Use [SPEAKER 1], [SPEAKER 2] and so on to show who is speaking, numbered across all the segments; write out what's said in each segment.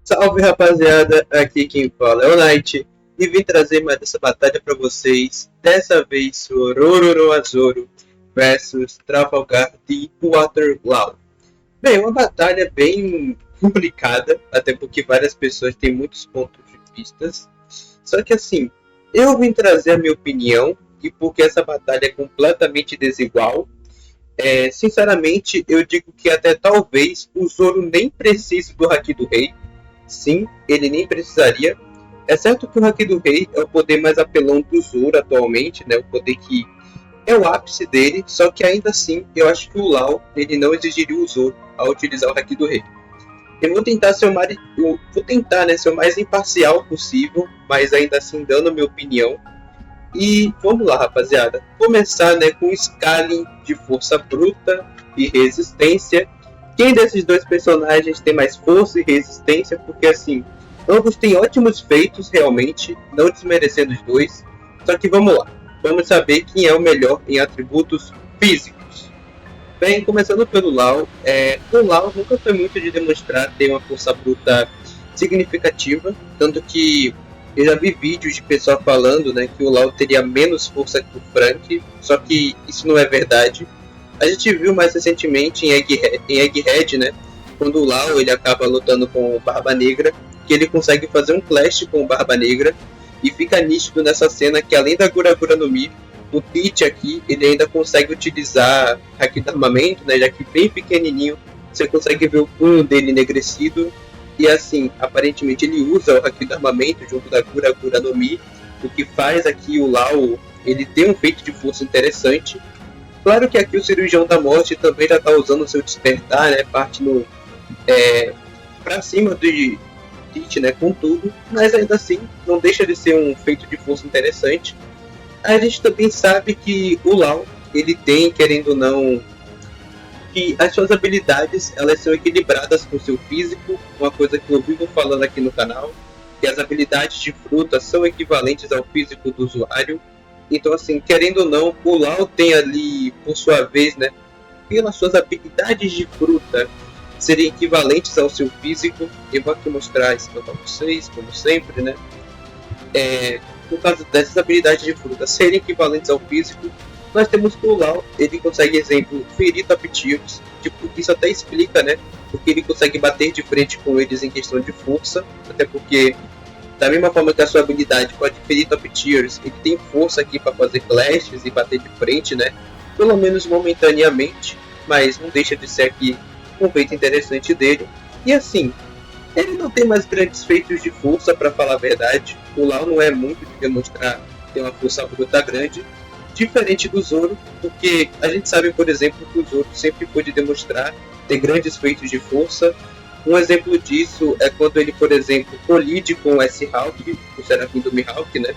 [SPEAKER 1] Salve rapaziada, aqui quem fala é o Knight e vim trazer mais essa batalha para vocês. Dessa vez Ororo Azoro versus Trafalgar de Waterloo. Bem, uma batalha bem complicada, até porque várias pessoas têm muitos pontos de vistas. Só que assim, eu vim trazer a minha opinião e porque essa batalha é completamente desigual. Sinceramente, eu digo que até talvez o Zoro nem precise do Haki do Rei. Sim, ele nem precisaria. É certo que o Haki do Rei é o poder mais apelão do Zoro atualmente, né? O poder que é o ápice dele, só que ainda assim eu acho que o Lau ele não exigiria o Zoro ao utilizar o Haki do Rei. Eu vou tentar ser ser o mais imparcial possível, mas ainda assim dando minha opinião. E vamos lá, rapaziada. Começar, né, com scaling de força bruta e resistência. Quem desses dois personagens tem mais força e resistência? Porque assim, ambos têm ótimos feitos realmente, não desmerecendo os dois. Só que vamos lá. Vamos saber quem é o melhor em atributos físicos. Bem, começando pelo Lau, o Lau nunca foi muito de demonstrar ter uma força bruta significativa, tanto que eu já vi vídeos de pessoal falando, né, que o Lau teria menos força que o Frank, só que isso não é verdade. A gente viu mais recentemente em Egghead, né, quando o Lau ele acaba lutando com o Barba Negra, que ele consegue fazer um clash com o Barba Negra, e fica nítido nessa cena que além da Gura Gura no Mi, o Teach aqui, ele ainda consegue utilizar Haki do Armamento, né, já que bem pequenininho, você consegue ver o punho dele enegrecido, e assim, aparentemente ele usa o Haki do Armamento junto da Gura Gura no Mi, o que faz aqui o Lau, ele ter um feito de força interessante. Claro que aqui o Cirurgião da Morte também já está usando o seu despertar, né, partindo para cima do Teach, né, com tudo, mas ainda assim não deixa de ser um feito de força interessante. A gente também sabe que o Lau, ele tem, querendo ou não, que as suas habilidades elas são equilibradas com o seu físico, uma coisa que eu vivo falando aqui no canal, que as habilidades de fruta são equivalentes ao físico do usuário. Então, assim, querendo ou não, o Lau tem ali, por sua vez, né, pelas suas habilidades de fruta serem equivalentes ao seu físico. Eu vou aqui mostrar isso para vocês, como sempre, né? No caso dessas habilidades de fruta serem equivalentes ao físico, nós temos que o Lau, ele consegue, exemplo, ferir top tiers, tipo, isso até explica, né, porque ele consegue bater de frente com eles em questão de força, até porque, da mesma forma que a sua habilidade pode ferir top tiers, ele tem força aqui para fazer clashes e bater de frente, né, pelo menos momentaneamente, mas não deixa de ser aqui um feito interessante dele. E assim, ele não tem mais grandes feitos de força, para falar a verdade. O Lau não é muito de demonstrar ter uma força bruta grande, diferente do Zoro, porque a gente sabe, por exemplo, que o Zoro sempre pôde demonstrar ter grandes feitos de força. Um exemplo disso é quando ele, por exemplo, colide com o S-Hawk, o Serafim do Mihawk, né?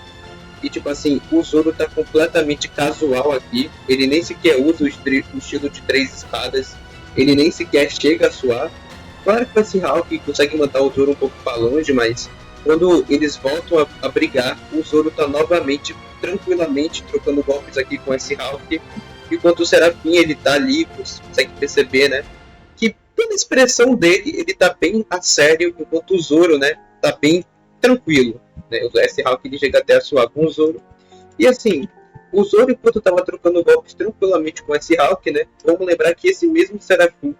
[SPEAKER 1] E tipo assim, o Zoro tá completamente casual aqui, ele nem sequer usa o estilo de três espadas, ele nem sequer chega a suar. Claro que o S-Hawk consegue mandar o Zoro um pouco para longe, mas quando eles voltam a brigar, o Zoro tá novamente, tranquilamente, trocando golpes aqui com o S-Hawk, enquanto o Serafim, ele tá ali, você consegue perceber, né, que pela expressão dele, ele tá bem a sério, enquanto o Zoro, né, tá bem tranquilo, né, o S-Hawk ele chega até a suar com o Zoro, e assim, o Zoro, enquanto estava trocando golpes tranquilamente com esse Hulk, né? Vamos lembrar que esse mesmo Serafim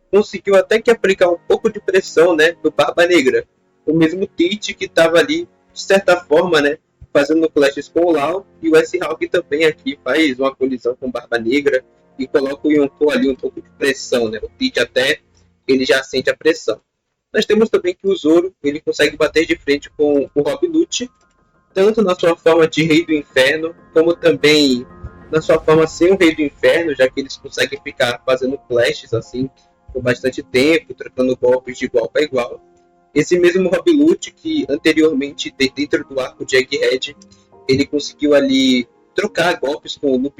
[SPEAKER 1] conseguiu até que aplicar um pouco de pressão, né? No Barba Negra. O mesmo Teach que estava ali, de certa forma, né? Fazendo clashes com o Lau. E o S-Hulk também aqui faz uma colisão com Barba Negra e coloca o Yonkou ali um pouco de pressão, né? O Teach até ele já sente a pressão. Nós temos também que o Zoro ele consegue bater de frente com o Rob Lute, tanto na sua forma de Rei do Inferno, como também na sua forma sem o Rei do Inferno, já que eles conseguem ficar fazendo clashes assim por bastante tempo, trocando golpes de igual para igual. Esse mesmo Rob Lute, que anteriormente, dentro do arco de Egghead, ele conseguiu ali trocar golpes com o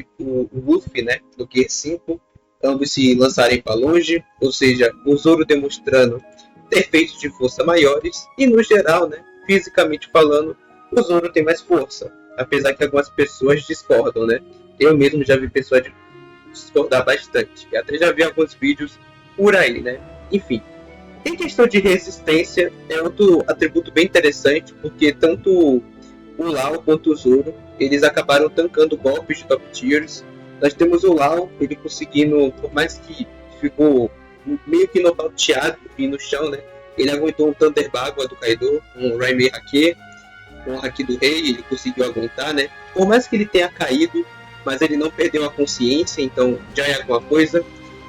[SPEAKER 1] Luffy, né, no Gear 5, ambos se lançarem para longe, ou seja, o Zoro demonstrando ter feitos de força maiores, e no geral, né, fisicamente falando, o Zoro tem mais força, apesar que algumas pessoas discordam, né? Eu mesmo já vi pessoas discordar bastante, e até já vi alguns vídeos por aí, né? Enfim, Em questão de resistência, é outro atributo bem interessante, porque tanto o Lau quanto o Zoro, eles acabaram tancando golpes de top tiers. Nós temos o Lau, ele conseguindo, por mais que ficou meio que nocauteado e no chão, né? Ele aguentou um Thunder Bagua do Kaido, um Raimei Hake, um Haki do Rei, ele conseguiu aguentar, né? Por mais que ele tenha caído, mas ele não perdeu a consciência, então já é alguma coisa.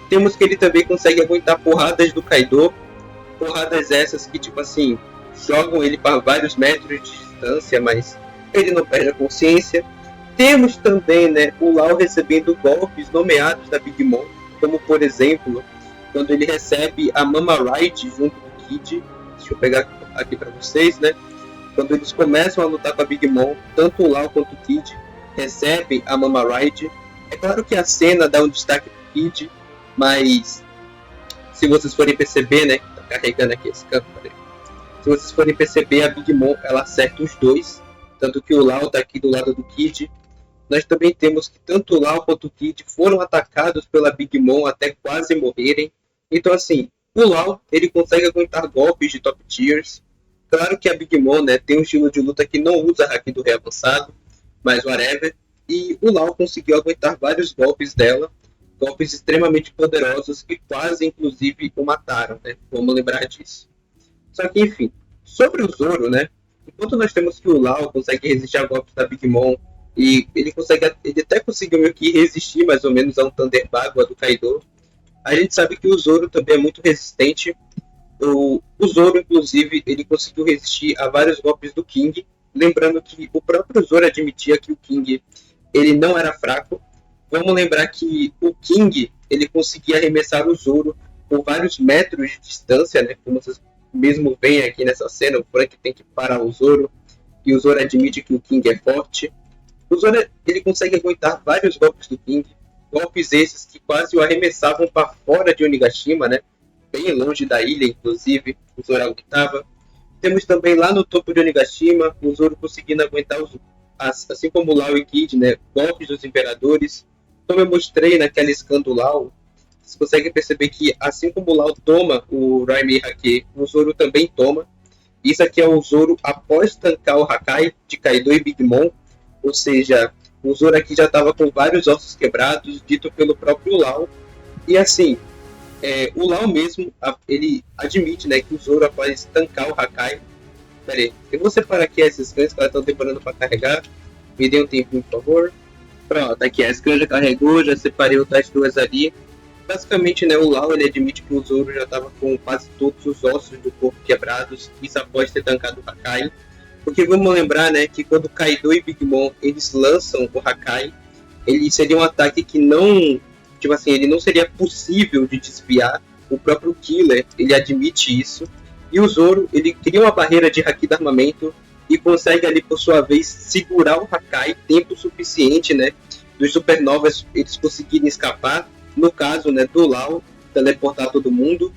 [SPEAKER 1] Temos que ele também consegue aguentar porradas do Kaido, porradas essas que, tipo assim, jogam ele para vários metros de distância, mas ele não perde a consciência. Temos também, né, o Lau recebendo golpes nomeados da Big Mom, como por exemplo, quando ele recebe a Mama Right junto do Kid. Deixa eu pegar aqui para vocês, né? Quando eles começam a lutar com a Big Mom, tanto o Lau quanto o Kid recebem a Mama Right. É claro que a cena dá um destaque pro Kid, mas se vocês forem perceber, né, tá carregando aqui esse campo, se vocês forem perceber, a Big Mom ela acerta os dois, tanto que o Lau tá aqui do lado do Kid. Nós também temos que tanto o Lau quanto o Kid foram atacados pela Big Mom até quase morrerem. Então assim, o Lau ele consegue aguentar golpes de top tiers. Claro que a Big Mom, né, tem um estilo de luta que não usa Haki do Rei avançado, mas whatever. E o Lau conseguiu aguentar vários golpes dela, golpes extremamente poderosos que quase inclusive o mataram, né? Vamos lembrar disso. Só que enfim, sobre o Zoro, né? Enquanto nós temos que o Lau consegue resistir a golpes da Big Mom e ele até conseguiu meio que resistir mais ou menos a um Thunder Bagua do Kaido, a gente sabe que o Zoro também é muito resistente. O Zoro, inclusive, ele conseguiu resistir a vários golpes do King, lembrando que o próprio Zoro admitia que o King ele não era fraco. Vamos lembrar que o King ele conseguia arremessar o Zoro por vários metros de distância, né? Como vocês mesmo veem aqui nessa cena, o Frank tem que parar o Zoro e o Zoro admite que o King é forte. O Zoro ele consegue aguentar vários golpes do King, golpes esses que quase o arremessavam para fora de Onigashima, né? Bem longe da ilha, inclusive, o Zoro aguentava. Temos também lá no topo de Onigashima, o Zoro conseguindo aguentar, assim como o Lau e Kid, né? Golpes dos imperadores. Como eu mostrei naquela scan do Lau, você consegue perceber que assim como o Lau toma o Raimei Hake, o Zoro também toma. Isso aqui é o Zoro após tancar o Hakai de Kaido e Big Mom, ou seja, o Zoro aqui já estava com vários ossos quebrados, dito pelo próprio Lau. E assim, o Lau mesmo, ele admite, né, que o Zoro após tancar o Hakai... Pera aí, eu vou separar aqui essas scans que elas estão demorando para carregar. Me dê um tempinho, por favor. Pronto, aqui a scan já carregou, já separei outras duas ali. Basicamente, né, o Lau ele admite que o Zoro já estava com quase todos os ossos do corpo quebrados, isso após ter tancado o Hakai. Porque vamos lembrar, né, que quando Kaido e Big Mom eles lançam o Hakai, ele seria um ataque que não, tipo assim, ele não seria possível de desviar. O próprio Killer, ele admite isso. E o Zoro, ele cria uma barreira de Haki do armamento e consegue ali, por sua vez, segurar o Hakai tempo suficiente, né, dos supernovas eles conseguirem escapar. No caso, né, do Lau, teleportar todo mundo.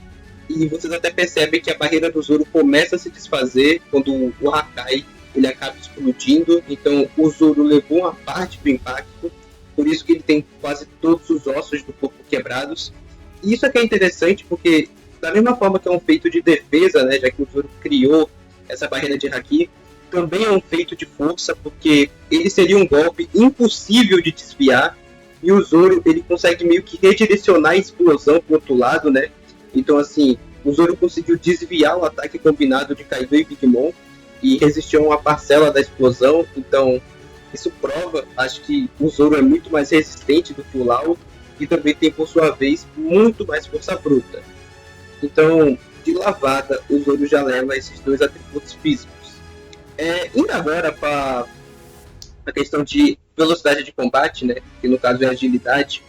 [SPEAKER 1] E vocês até percebem que a barreira do Zoro começa a se desfazer quando o Hakai ele acaba explodindo. Então o Zoro levou uma parte do impacto, por isso que ele tem quase todos os ossos do corpo quebrados. E isso aqui é interessante porque, da mesma forma que é um feito de defesa, né, já que o Zoro criou essa barreira de Haki, também é um feito de força, porque ele seria um golpe impossível de desviar. E o Zoro, ele consegue meio que redirecionar a explosão pro outro lado, né? Então, assim, o Zoro conseguiu desviar o ataque combinado de Kaido e Big Mom e resistiu a uma parcela da explosão. Então, isso prova, acho que o Zoro é muito mais resistente do que o Lau e também tem, por sua vez, muito mais força bruta. Então, de lavada, o Zoro já leva esses dois atributos físicos. Indo agora para a questão de velocidade de combate, né, que no caso é agilidade,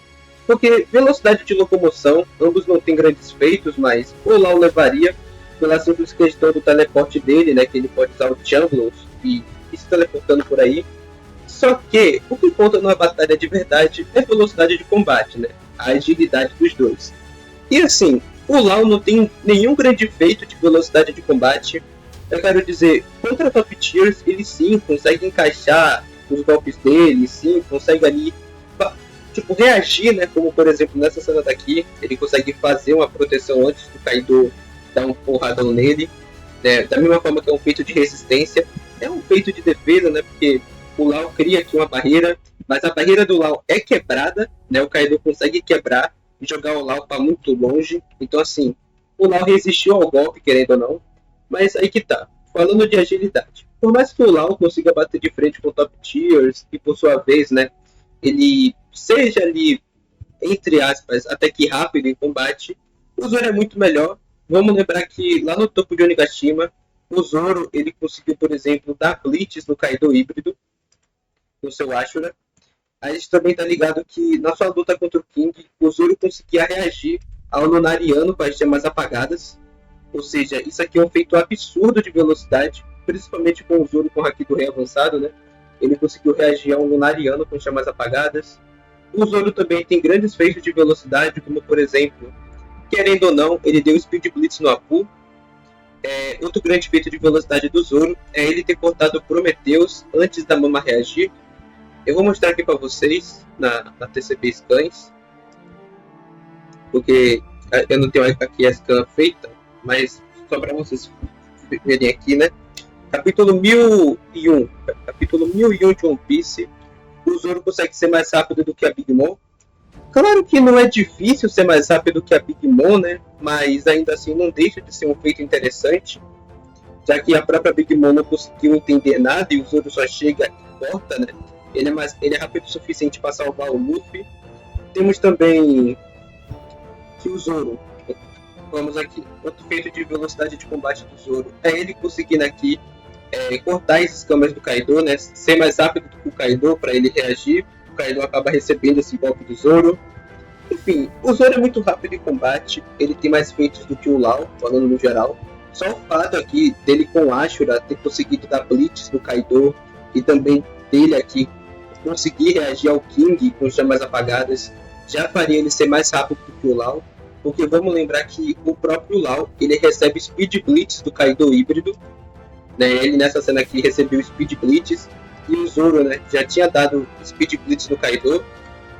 [SPEAKER 1] porque velocidade de locomoção, ambos não têm grandes feitos, mas o Lau levaria pela simples questão do teleporte dele, né, que ele pode usar o Chamblos e ir se teleportando por aí. Só que o que conta numa batalha de verdade é velocidade de combate, né, a agilidade dos dois. E assim, o Lau não tem nenhum grande feito de velocidade de combate. Eu quero dizer, contra top tiers, ele sim consegue encaixar os golpes dele, sim, consegue ali, tipo, reagir, né, como por exemplo nessa cena daqui, ele consegue fazer uma proteção antes do Kaido dá um porradão nele, né? Da mesma forma que é um feito de resistência, é um feito de defesa, né? Porque o Lau cria aqui uma barreira, mas a barreira do Lau é quebrada, né? O Kaido consegue quebrar e jogar o Lau para muito longe. Então, assim, o Lau resistiu ao golpe, querendo ou não, mas aí que tá. Falando de agilidade, por mais que o Lau consiga bater de frente com o Top Tiers e por sua vez, né, ele seja ali, entre aspas, até que rápido em combate, o Zoro é muito melhor. Vamos lembrar que lá no topo de Onigashima, o Zoro ele conseguiu, por exemplo, dar blitz no Kaido híbrido, no seu Ashura. A gente também tá ligado que na sua luta contra o King, o Zoro conseguia reagir ao Lunariano com as gemas apagadas. Ou seja, isso aqui é um feito absurdo de velocidade, principalmente com o Zoro com o Haki do Rei avançado, né? Ele conseguiu reagir a um Lunariano com chamas apagadas. O Zoro também tem grandes feitos de velocidade, como por exemplo, querendo ou não, ele deu Speed Blitz no Apu. Outro grande feito de velocidade do Zoro é ele ter cortado o Prometheus antes da Mama reagir. Eu vou mostrar aqui para vocês na TCB Scans, porque eu não tenho aqui a scan feita, mas só para vocês verem aqui, né? Capítulo 1001 de One Piece, o Zoro consegue ser mais rápido do que a Big Mom. Claro que não é difícil ser mais rápido que a Big Mom, né? Mas ainda assim não deixa de ser um feito interessante, já que a própria Big Mom não conseguiu entender nada e o Zoro só chega e corta, né? Ele é rápido o suficiente para salvar o Luffy. Temos também que o Zoro, vamos aqui, outro feito de velocidade de combate do Zoro é ele conseguindo aqui cortar as escamas do Kaido, né? Ser mais rápido do que o Kaido para ele reagir. O Kaido acaba recebendo esse golpe do Zoro. Enfim, o Zoro é muito rápido em combate, ele tem mais feitos do que o Lau, falando no geral. Só o fato aqui dele com o Ashura ter conseguido dar blitz no Kaido e também dele aqui conseguir reagir ao King com chamas apagadas já faria ele ser mais rápido do que o Lau, porque vamos lembrar que o próprio Lau ele recebe Speed Blitz do Kaido híbrido, né? Ele nessa cena aqui recebeu Speed Blitz e o Zoro, né, já tinha dado Speed Blitz no Kaido.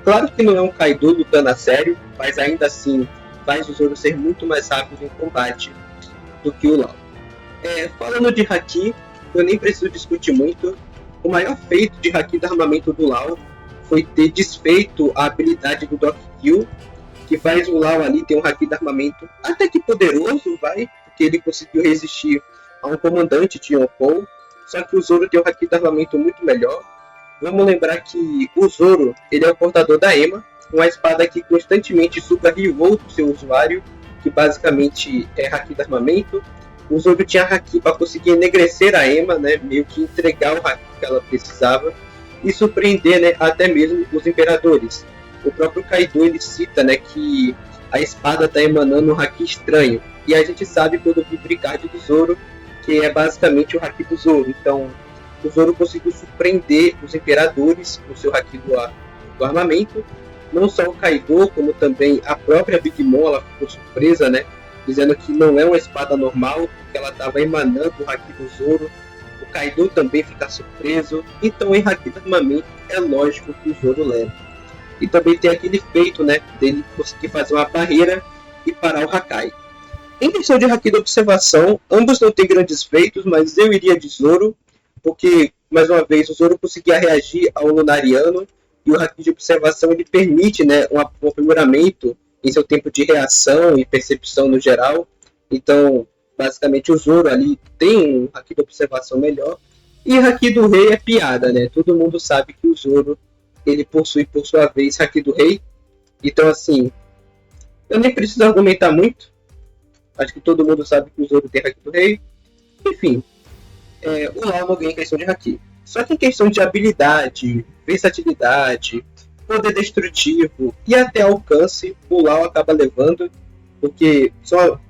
[SPEAKER 1] Claro que não é um Kaido lutando a sério, mas ainda assim faz o Zoro ser muito mais rápido em combate do que o Lau. Falando de Haki, eu nem preciso discutir muito. O maior feito de Haki do armamento do Lau foi ter desfeito a habilidade do Doc Kill, que faz o Lau ali ter um Haki de armamento até que poderoso, porque ele conseguiu resistir a um comandante de Yonkou, só que o Zoro tem um Haki de armamento muito melhor. Vamos lembrar que o Zoro ele é o portador da Ema, uma espada que constantemente suga Rivou do seu usuário, que basicamente é Haki de armamento. O Zoro tinha Haki para conseguir enegrecer a Ema, né, meio que entregar o Haki que ela precisava e surpreender, né, até mesmo os imperadores. O próprio Kaido ele cita, né, que a espada está emanando um Haki estranho, e a gente sabe pelo Vibricard do Zoro que é basicamente o Haki do Zoro. Então o Zoro conseguiu surpreender os imperadores com o seu Haki do armamento. Não só o Kaido, como também a própria Big Mom, ela ficou surpresa, né, dizendo que não é uma espada normal, que ela estava emanando o Haki do Zoro. O Kaido também fica surpreso. Então em Haki do armamento é lógico que o Zoro leva. E também tem aquele feito, né, dele conseguir fazer uma barreira e parar o Hakai. Em questão de Haki da observação, ambos não têm grandes feitos, mas eu iria de Zoro, porque, mais uma vez, o Zoro conseguia reagir ao Lunariano, e o Haki de observação ele permite, né, um aprimoramento em seu tempo de reação e percepção no geral. Então, basicamente, o Zoro ali tem um Haki de observação melhor. E o Haki do Rei é piada, né? Todo mundo sabe que o Zoro ele possui, por sua vez, Haki do Rei. Então, assim, eu nem preciso argumentar muito. Acho que todo mundo sabe que o Zoro tem Haki do Rei. Enfim, o Lau não ganha em questão de Haki. Só que em questão de habilidade, versatilidade, poder destrutivo e até alcance, o Lau acaba levando, porque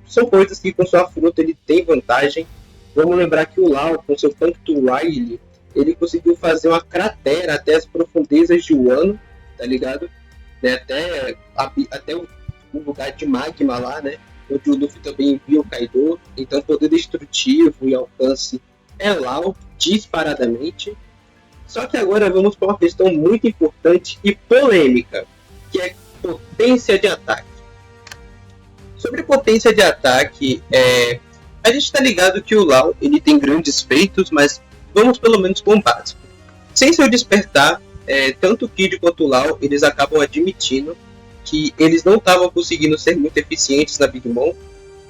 [SPEAKER 1] são coisas que com sua fruta ele tem vantagem. Vamos lembrar que o Lau, com seu Punctual Riley, ele conseguiu fazer uma cratera até as profundezas de Wano, tá ligado? Né? Até o lugar de magma lá, né? Onde o Luffy também envia o Kaido. Então poder destrutivo e alcance é Lau, disparadamente. Só que agora vamos para uma questão muito importante e polêmica, que é potência de ataque. Sobre potência de ataque, a gente tá ligado que o Lau ele tem grandes feitos, mas vamos pelo menos com o básico. Sem seu despertar, tanto o Kid quanto o Lau eles acabam admitindo que eles não estavam conseguindo ser muito eficientes na Big Mom.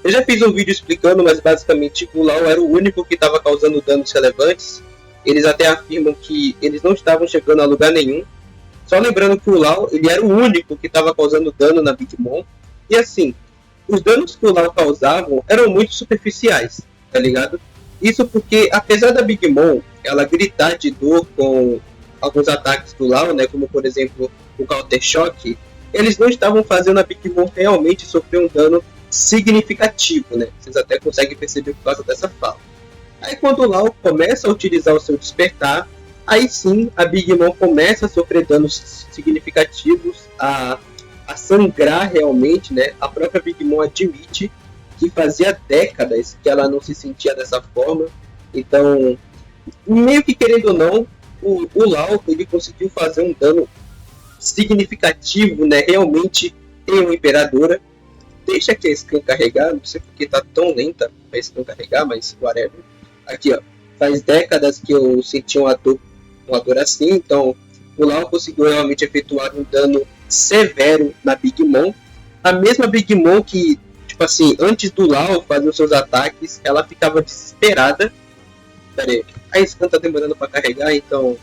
[SPEAKER 1] Eu já fiz um vídeo explicando, mas basicamente o Lau era o único que estava causando danos relevantes. Eles até afirmam que eles não estavam chegando a lugar nenhum. Só lembrando que o Lau ele era o único que estava causando dano na Big Mom. E assim, os danos que o Lau causavam eram muito superficiais, tá ligado? Isso porque, apesar da Big Mom ela gritar de dor com alguns ataques do Lau, né, como por exemplo o Counter Shock, eles não estavam fazendo a Big Mom realmente sofrer um dano significativo, né? Vocês até conseguem perceber por causa dessa fala. Aí quando o Lau começa a utilizar o seu despertar, aí sim a Big Mom começa a sofrer danos significativos, a sangrar realmente, né? A própria Big Mom admite que fazia décadas que ela não se sentia dessa forma. Então, meio que querendo ou não, o Lau ele conseguiu fazer um dano significativo, né? Realmente em uma Imperadora. Deixa aqui a scan carregar, não sei porque tá tão lenta a scan carregar, mas whatever. Aqui, ó, faz décadas que eu senti uma dor assim, então o Lau conseguiu realmente efetuar um dano severo na Big Mom. A mesma Big Mom que, tipo assim, antes do Lau fazer os seus ataques, ela ficava desesperada. Pera aí, a scan tá demorando para carregar, então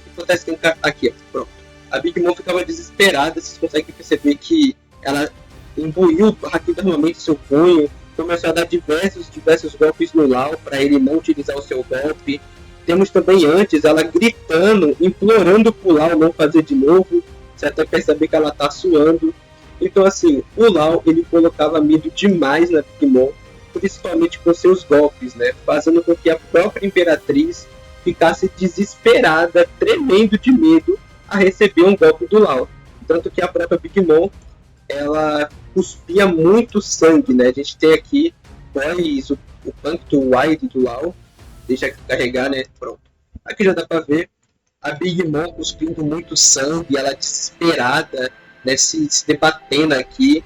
[SPEAKER 1] enquanto a scan aqui, ó, pronto. A Big Mom ficava desesperada, vocês conseguem perceber que ela imbuiu rapidamente seu punho, começou a dar diversos golpes no Lau para ele não utilizar o seu golpe. Temos também antes ela gritando, implorando pro Lau não fazer de novo. Você até percebe que ela tá suando. Então assim, o Lau ele colocava medo demais na Big Mom, principalmente com seus golpes, né? Fazendo com que a própria Imperatriz ficasse desesperada, tremendo de medo a receber um golpe do Lau. Tanto que a própria Big Mom ela cuspia muito sangue, né? A gente tem aqui o Puncto Wide do Lau. Deixa carregar, né? Pronto. Aqui já dá pra ver a Big Mom cuspindo muito sangue, ela desesperada, né? Se debatendo aqui.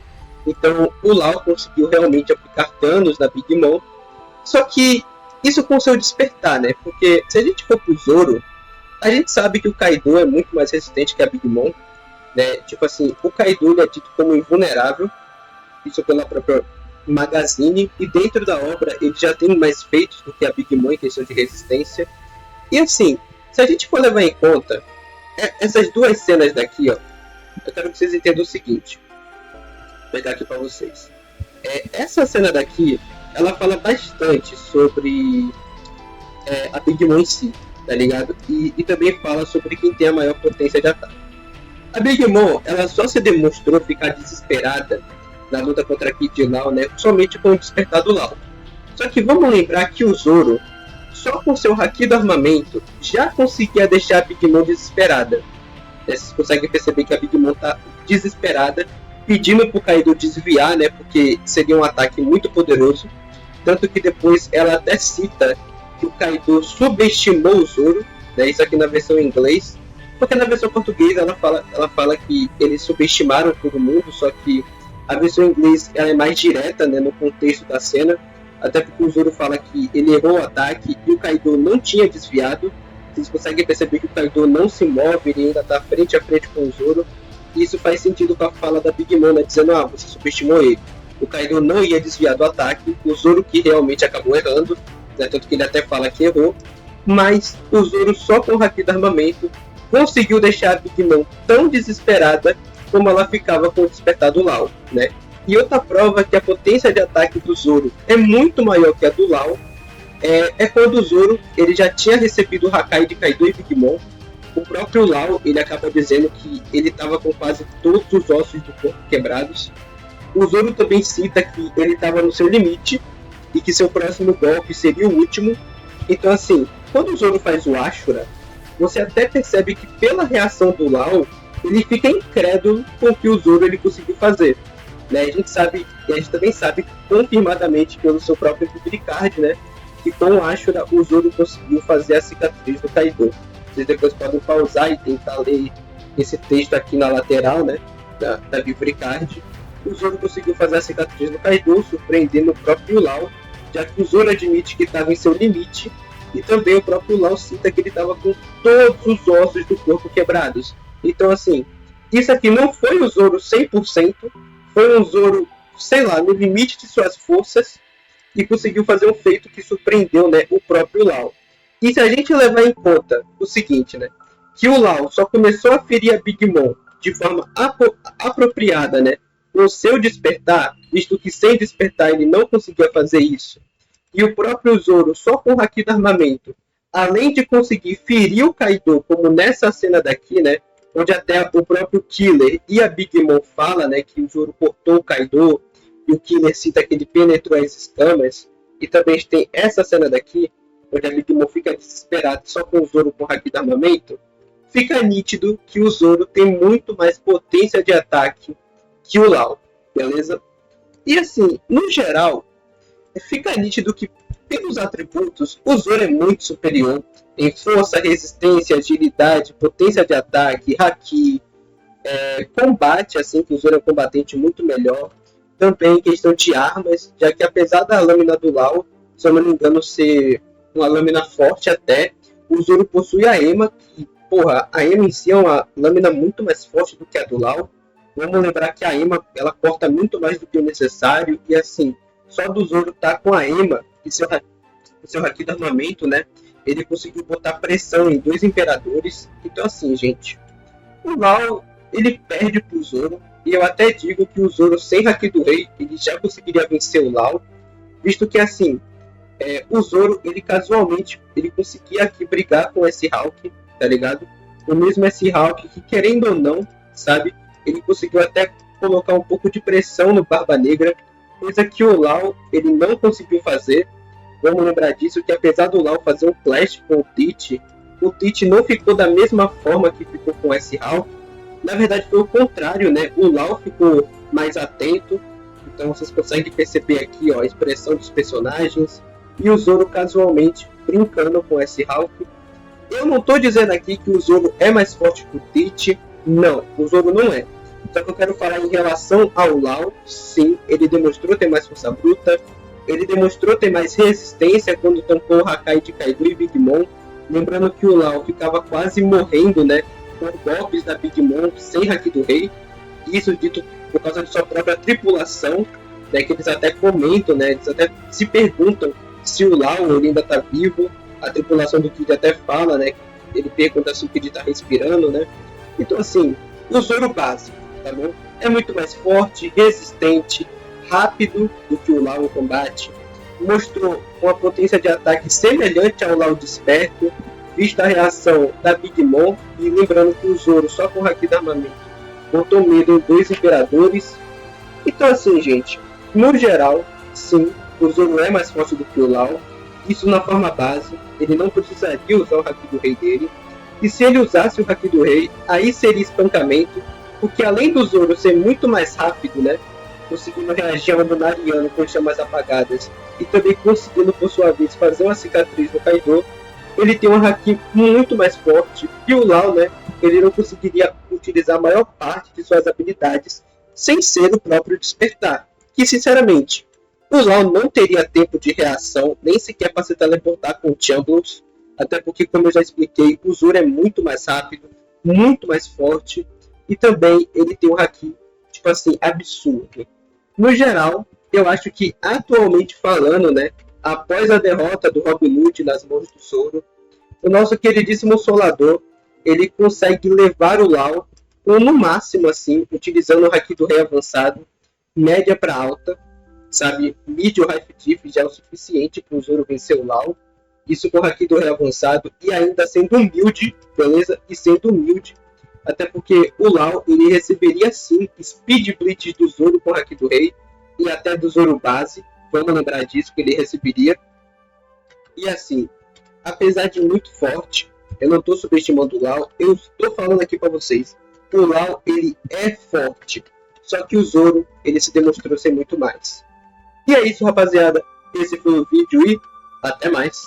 [SPEAKER 1] Então o Lau conseguiu realmente aplicar danos na Big Mom. Só que isso com seu despertar, né? Porque se a gente for pro Zoro, a gente sabe que o Kaido é muito mais resistente que a Big Mom. Né? Tipo assim, o Kaido é dito como invulnerável, isso pela própria Magazine, e dentro da obra ele já tem mais feitos do que a Big Mom em questão de resistência. E assim, se a gente for levar em conta essas duas cenas daqui, ó, eu quero que vocês entendam o seguinte. Vou pegar aqui para vocês. Essa cena daqui, ela fala bastante sobre a Big Mom em si, tá ligado? E também fala sobre quem tem a maior potência de ataque. A Big Mom, ela só se demonstrou ficar desesperada na luta contra a Kid Lau, né? Somente com o despertar do Lau. Só que vamos lembrar que o Zoro, só com seu haki do armamento, já conseguia deixar a Big Mom desesperada. Vocês conseguem perceber que a Big Mom tá desesperada, pedindo pro Kaido desviar, né? Porque seria um ataque muito poderoso. Tanto que depois ela até cita que o Kaido subestimou o Zoro, né? Isso aqui na versão em inglês. Porque na versão portuguesa ela fala que eles subestimaram todo mundo, só que a versão em inglês ela é mais direta, né, no contexto da cena. Até porque o Zoro fala que ele errou o ataque e o Kaido não tinha desviado. Vocês conseguem perceber que o Kaido não se move, ele ainda está frente a frente com o Zoro. E isso faz sentido com a fala da Big Mom, né, dizendo, você subestimou ele. O Kaido não ia desviar do ataque, o Zoro que realmente acabou errando, né, tanto que ele até fala que errou. Mas o Zoro só com o haki do armamento conseguiu deixar a Big Mom tão desesperada como ela ficava com o despertar do Lau, né? E outra prova que a potência de ataque do Zoro é muito maior que a do Lau é quando o Zoro ele já tinha recebido o Hakai de Kaido e Big Mom. O próprio Lau ele acaba dizendo que ele estava com quase todos os ossos do corpo quebrados. O Zoro também cita que ele estava no seu limite e que seu próximo golpe seria o último. Então assim, quando o Zoro faz o Ashura, você até percebe que pela reação do Lau, ele fica incrédulo com o que o Zoro ele conseguiu fazer. Né? A gente também sabe confirmadamente pelo seu próprio Publicard, né, que com o Ashura o Zoro conseguiu fazer a cicatriz do Kaido. Vocês depois podem pausar e tentar ler esse texto aqui na lateral, né, da Publicard. o Zoro conseguiu fazer a cicatriz no Kaido, surpreendendo o próprio Lau, já que o Zoro admite que estava em seu limite, e também o próprio Lau cita que ele estava com todos os ossos do corpo quebrados. Então, assim, isso aqui não foi o Zoro 100%, foi um Zoro, sei lá, no limite de suas forças, e conseguiu fazer um feito que surpreendeu, né, o próprio Lau. E se a gente levar em conta o seguinte, né, que o Lau só começou a ferir a Big Mom de forma apropriada, né, com o seu despertar, visto que sem despertar ele não conseguia fazer isso, e o próprio Zoro só com o Haki do armamento, além de conseguir ferir o Kaido, como nessa cena daqui, né, onde até o próprio Killer e a Big Mom fala, né, que o Zoro cortou o Kaido, e o Killer cita que ele penetrou as escamas, e também tem essa cena daqui, onde a Big Mom fica desesperada só com o Zoro com o Haki do armamento, fica nítido que o Zoro tem muito mais potência de ataque que o Lau, beleza? E assim, no geral, fica nítido que, pelos atributos, o Zoro é muito superior em força, resistência, agilidade, potência de ataque, haki, combate, assim, que o Zoro é um combatente muito melhor. Também em questão de armas, já que apesar da lâmina do Lau, se eu não me engano, ser uma lâmina forte até, o Zoro possui a Ema, que, porra, a Ema em si é uma lâmina muito mais forte do que a do Lau. Vamos lembrar que a Ema, ela corta muito mais do que o necessário, e assim, só do Zoro tá com a Ema e seu Haki do armamento, né? Ele conseguiu botar pressão em 2 imperadores. Então assim, gente, o Lau, ele perde pro Zoro, e eu até digo que o Zoro sem Haki do Rei, ele já conseguiria vencer o Lau, visto que assim, o Zoro, ele casualmente, ele conseguia aqui brigar com esse Hawk, tá ligado? O mesmo esse Hawk que, querendo ou não, sabe, ele conseguiu até colocar um pouco de pressão no Barba Negra, coisa que o Lau, ele não conseguiu fazer. Vamos lembrar disso, que apesar do Lau fazer um clash com o Teach não ficou da mesma forma que ficou com esse Hawk. Na verdade foi o contrário, né? O Lau ficou mais atento, então vocês conseguem perceber aqui, ó, a expressão dos personagens, e o Zoro casualmente brincando com esse Hawk. Eu não estou dizendo aqui que o Zoro é mais forte que o Teach, não, o Zoro não é. Só que eu quero falar em relação ao Lau, sim, ele demonstrou ter mais força bruta, ele demonstrou ter mais resistência quando tampou o Hakai de Kaido e Big Mom, lembrando que o Lau ficava quase morrendo, né, com golpes da Big Mom sem Haki do Rei, isso dito por causa de sua própria tripulação, né, que eles até comentam, né, eles até se perguntam se o Lau ele ainda está vivo, a tripulação do Kid até fala, né, ele pergunta se o Kid está respirando, né, então assim, o Zoro básico, tá bom? É muito mais forte, resistente, rápido do que o Lau em combate, mostrou uma potência de ataque semelhante ao Lau desperto, vista a reação da Big Mom, e lembrando que o Zoro só com o Haki do armamento botou medo em 2 imperadores. Então assim, gente, no geral, sim, o Zoro é mais forte do que o Lau, isso na forma base, ele não precisaria usar o Haki do Rei dele, e se ele usasse o Haki do Rei, aí seria espancamento, porque além do Zoro ser muito mais rápido, né, conseguindo reagir ao Lunariano com chamas apagadas, e também conseguindo por sua vez fazer uma cicatriz no Kaido, ele tem um Haki muito mais forte, e o Lau, né, ele não conseguiria utilizar a maior parte de suas habilidades sem ser o próprio despertar, que sinceramente, o Lau não teria tempo de reação, nem sequer para se teleportar com o Chambliss, até porque, como eu já expliquei, o Zoro é muito mais rápido, muito mais forte, e também ele tem um Haki, tipo assim, absurdo. No geral, eu acho que, atualmente falando, né, após a derrota do Robin Hood nas mãos do Zoro, o nosso queridíssimo Solador, ele consegue levar o Lau, ou no máximo, assim, utilizando o Haki do Rei avançado, média para alta, sabe, mid ou high diff já é o suficiente para o Zoro vencer o Lau, isso com o Haki do Rei avançado, e ainda sendo humilde, beleza? E sendo humilde, até porque o Lau, ele receberia sim Speed Blitz do Zoro com o Haki do Rei, e até do Zoro base, vamos lembrar disso, que ele receberia. E assim, apesar de muito forte, eu não estou subestimando o Lau, eu estou falando aqui para vocês, o Lau, ele é forte, só que o Zoro, ele se demonstrou ser muito mais. E é isso, rapaziada, esse foi o vídeo e até mais.